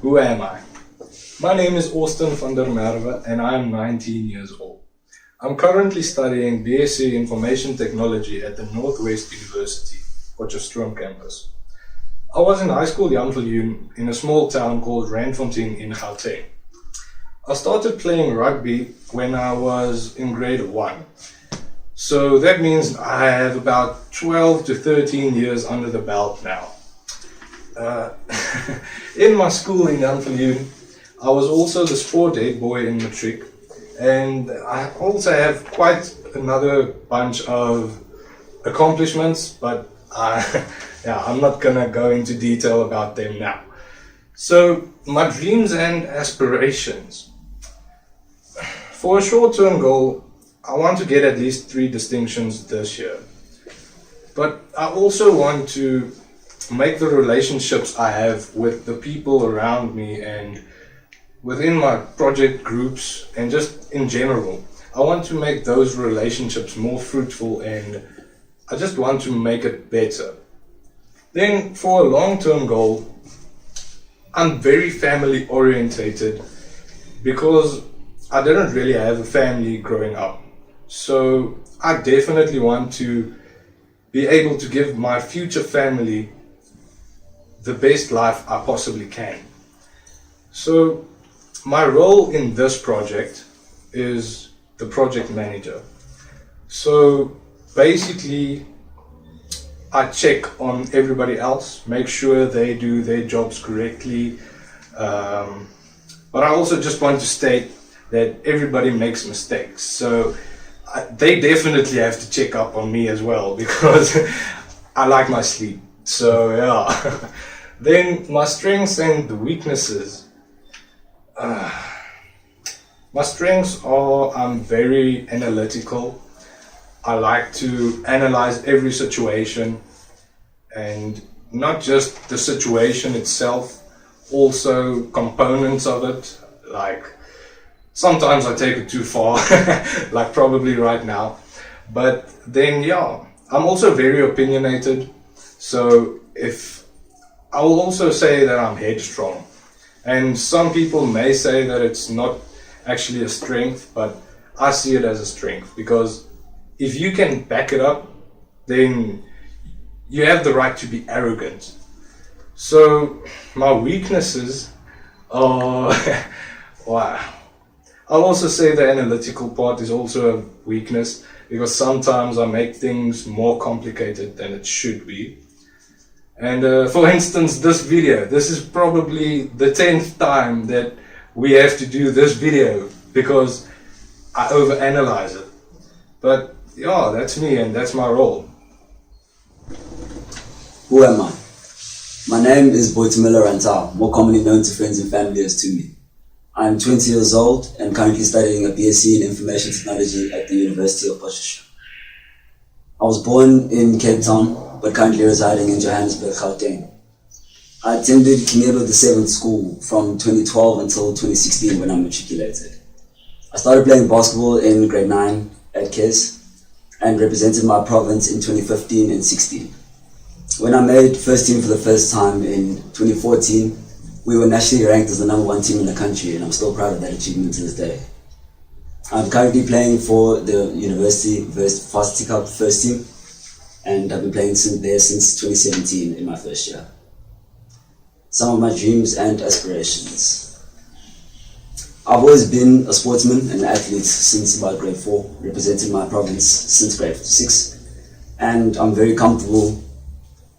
Who am I? My name is Austin van der Merwe and I am 19 years old. I'm currently studying BSc Information Technology at the Northwest University, Potchefstroom campus. I was in high school in a small town called RaitOnStudios in Gauteng. I started playing rugby when I was in grade 1. So that means I have about 12 to 13 years under the belt now. In my school in Janveljoen, I was also the sport head boy in matric, and I also have quite another bunch of accomplishments, but I'm not gonna go into detail about them now. So my dreams and aspirations. For a short-term goal, I want to get at least 3 distinctions this year. But I also want to make the relationships I have with the people around me and within my project groups and just in general. I want to make those relationships more fruitful and I just want to make it better. Then for a long-term goal, I'm very family orientated because I didn't really have a family growing up. So I definitely want to be able to give my future family the best life I possibly can. So my role in this project is the project manager. So basically I check on everybody else, make sure they do their jobs correctly. But I also just want to state that everybody makes mistakes. So they definitely have to check up on me as well because I like my sleep. So yeah. Then my strengths and weaknesses. My strengths are I'm very analytical. I like to analyze every situation, and not just the situation itself, also components of it. Like sometimes I take it too far, like probably right now. But then I'm also very opinionated. So I will also say that I'm headstrong. And some people may say that it's not actually a strength, but I see it as a strength because if you can back it up, then you have the right to be arrogant. So my weaknesses are, wow. I'll also say the analytical part is also a weakness because sometimes I make things more complicated than it should be. And for instance, this is probably the 10th time that we have to do this video because I overanalyze it. But that's me and that's my role. Who am I? My name is Boitumelo Rantau, more commonly known to friends and family as Tumi. I'm 20 years old and currently studying a BSc in Information Technology at the University of Potchefstroom. I was born in Cape Town, but currently residing in Johannesburg, Gauteng. I attended Kinelo the 7th school from 2012 until 2016 when I matriculated. I started playing basketball in grade 9 at KES and represented my province in 2015 and 16. When I made first team for the first time in 2014, we were nationally ranked as the #1 team in the country, and I'm still proud of that achievement to this day. I'm currently playing for the University Varsity Cup first team, and I've been playing there since 2017 in my first year. Some of my dreams and aspirations. I've always been a sportsman and athlete since about grade 4, representing my province since grade 6, and I'm very comfortable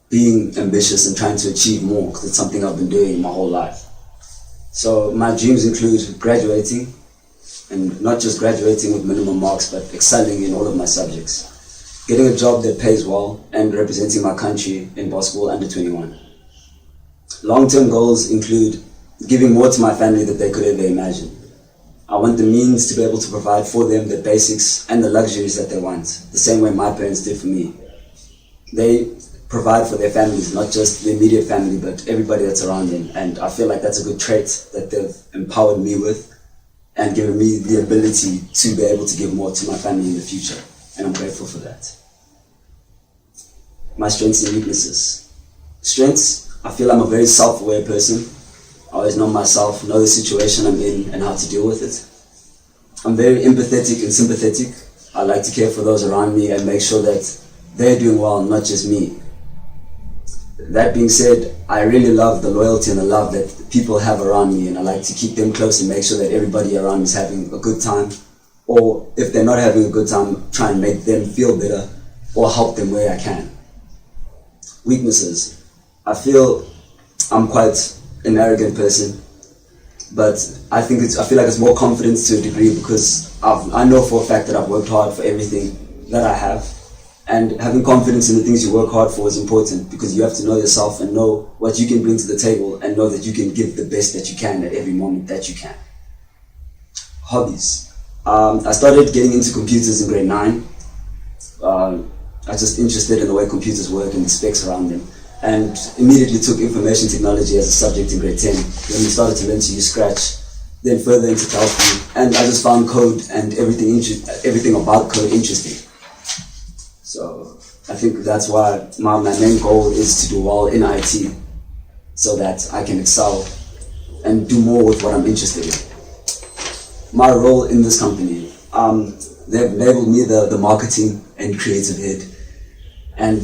being ambitious and trying to achieve more because it's something I've been doing my whole life. So my dreams include graduating, and not just graduating with minimum marks, but excelling in all of my subjects, getting a job that pays well, and representing my country in basketball under 21. Long-term goals include giving more to my family than they could ever imagine. I want the means to be able to provide for them the basics and the luxuries that they want, the same way my parents did for me. They provide for their families, not just the immediate family, but everybody that's around them. And I feel like that's a good trait that they've empowered me with and given me the ability to be able to give more to my family in the future. And I'm grateful for that. My strengths and weaknesses. Strengths, I feel I'm a very self-aware person. I always know myself, know the situation I'm in and how to deal with it. I'm very empathetic and sympathetic. I like to care for those around me and make sure that they're doing well, not just me. That being said, I really love the loyalty and the love that people have around me, and I like to keep them close and make sure that everybody around me is having a good time, or if they're not having a good time, try and make them feel better or help them where I can. Weaknesses. I feel I'm quite an arrogant person, but I feel like it's more confidence to a degree because I know for a fact that I've worked hard for everything that I have. And having confidence in the things you work hard for is important because you have to know yourself and know what you can bring to the table and know that you can give the best that you can at every moment that you can. Hobbies. I started getting into computers in grade 9. I was just interested in the way computers work and the specs around them. And immediately took information technology as a subject in grade 10. Then we started to learn to use Scratch, then further into Calculus. And I just found code and everything about code interesting. So I think that's why my main goal is to do well in IT so that I can excel and do more with what I'm interested in. My role in this company, they've labeled me the marketing and creative head. And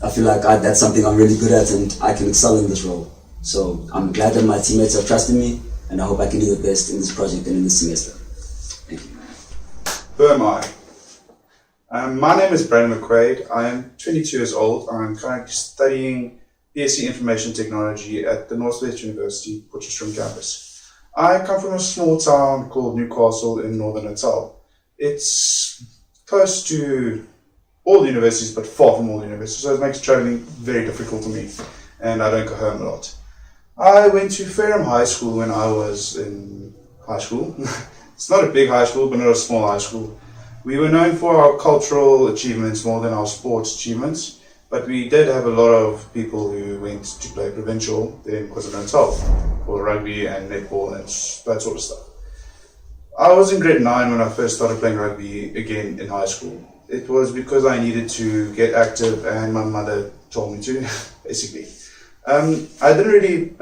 I feel like that's something I'm really good at and I can excel in this role. So I'm glad that my teammates have trusted me and I hope I can do the best in this project and in this semester. Thank you. Who am I? My name is Brandon McQuaid. I am 22 years old. I'm currently studying BSc Information Technology at the Northwest University Potchefstroom campus. I come from a small town called Newcastle in northern Natal. It's close to all the universities but far from all the universities, so it makes travelling very difficult to me and I don't go home a lot. I went to Fareham High School when I was in high school. It's not a big high school but not a small high school. We were known for our cultural achievements more than our sports achievements, but we did have a lot of people who went to play provincial there in KwaZulu-Natal for rugby and netball and that sort of stuff. I was in grade 9 when I first started playing rugby again in high school. It was because I needed to get active and my mother told me to, basically. I didn't really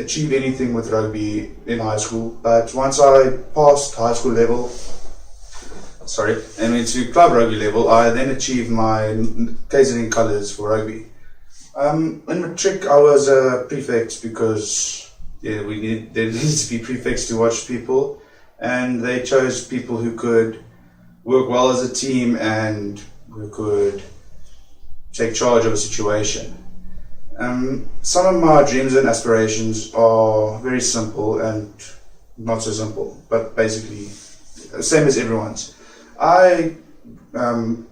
achieve anything with rugby in high school, but once I passed high school level, and went to club rugby level, I then achieved my KZN colours for rugby. In matric, I was a prefect because there needed to be prefects to watch people, and they chose people who could work well as a team and who could take charge of a situation. Some of my dreams and aspirations are very simple and not so simple, but basically the same as everyone's. I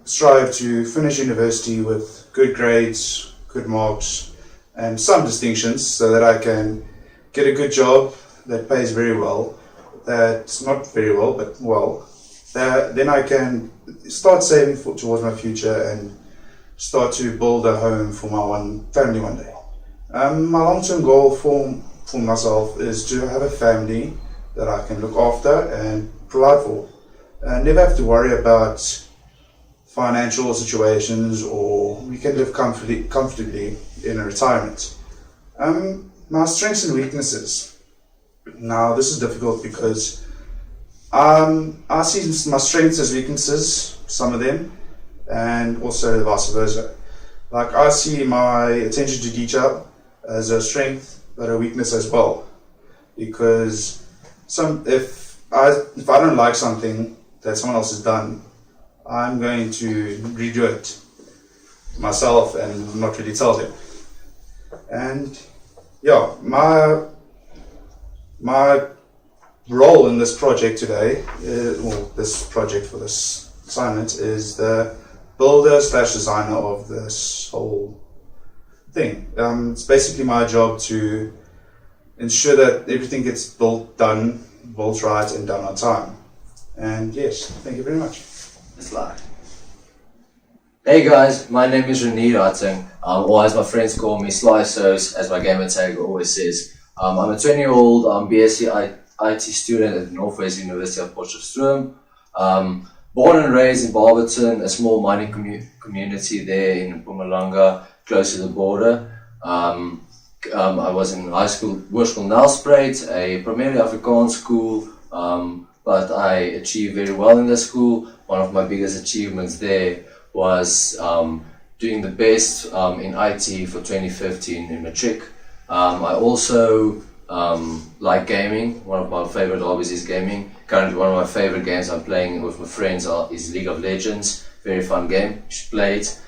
strive to finish university with good grades, good marks, and some distinctions so that I can get a good job that pays very well, that's not very well, but well. Then I can start saving towards my future and start to build a home for my family one day. My long-term goal for myself is to have a family that I can look after and provide for. Never have to worry about financial situations, or we can live comfortably in a retirement. My strengths and weaknesses. Now this is difficult because I see my strengths as weaknesses, some of them, and also vice versa. Like I see my attention to detail as a strength, but a weakness as well, because if I don't like something that someone else has done, I'm going to redo it myself and not really tell them. And yeah, my role in this project today, this project for this assignment, is the builder/designer of this whole thing. It's basically my job to ensure that everything gets built right and done on time. And yes, thank you very much. It's live. Hey guys, my name is Rene Rating, or as my friends call me, Sliceos, as my gamer tag always says. I'm a 20-year-old BSc IT student at the Northwest University of Potchefstroom. Born and raised in Barberton, a small mining community there in Mpumalanga, close to the border. I was in high school, Hoërskool Nelspruit, a primarily Afrikaans school, but I achieved very well in the school. One of my biggest achievements there was doing the best in IT for 2015 in Matric. I also like gaming. One of my favorite hobbies is gaming. Currently one of my favorite games I'm playing with my friends is League of Legends. Very fun game, you should play it.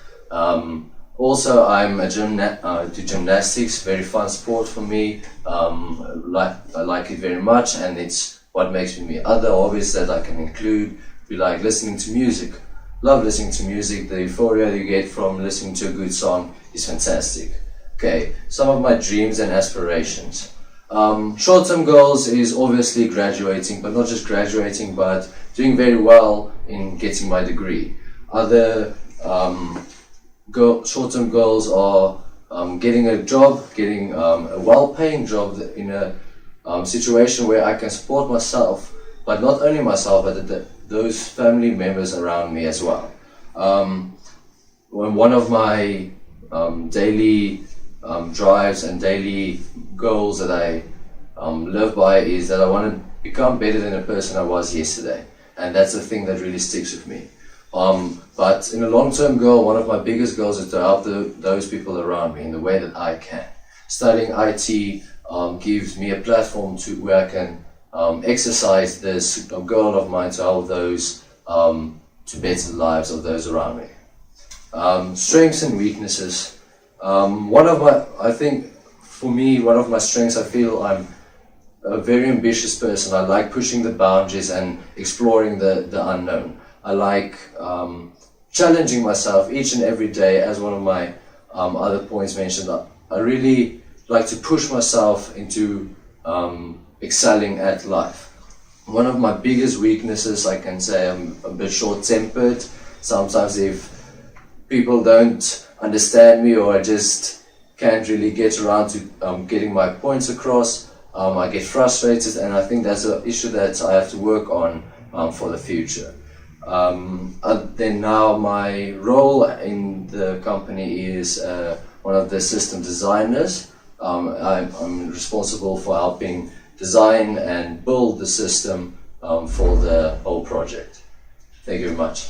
Also, I'm do gymnastics, very fun sport for me. I like it very much, and it's what makes me. Other hobbies that I can include be like listening to music. Love listening to music. The euphoria you get from listening to a good song is fantastic. Okay, some of my dreams and aspirations. Short-term goals is obviously graduating, but not just graduating, but doing very well in getting my degree. Other short-term goals are getting a job, getting a well-paying job in a situation where I can support myself, but not only myself, but those family members around me as well. One of my daily drives and daily goals that I live by is that I want to become better than the person I was yesterday, and that's the thing that really sticks with me. But in a long-term goal, one of my biggest goals is to help those people around me in the way that I can. Studying IT gives me a platform where I can exercise this goal of mine to help those to better the lives of those around me. Strengths and weaknesses. I think for me, one of my strengths, I feel I'm a very ambitious person. I like pushing the boundaries and exploring the unknown. I like challenging myself each and every day, as one of my other points mentioned. I really like to push myself into excelling at life. One of my biggest weaknesses, I can say, I'm a bit short-tempered. Sometimes if people don't understand me or I just can't really get around to getting my points across, I get frustrated, and I think that's an issue that I have to work on for the future. Then now my role in the company is one of the system designers. I'm responsible for helping design and build the system for the whole project. Thank you very much.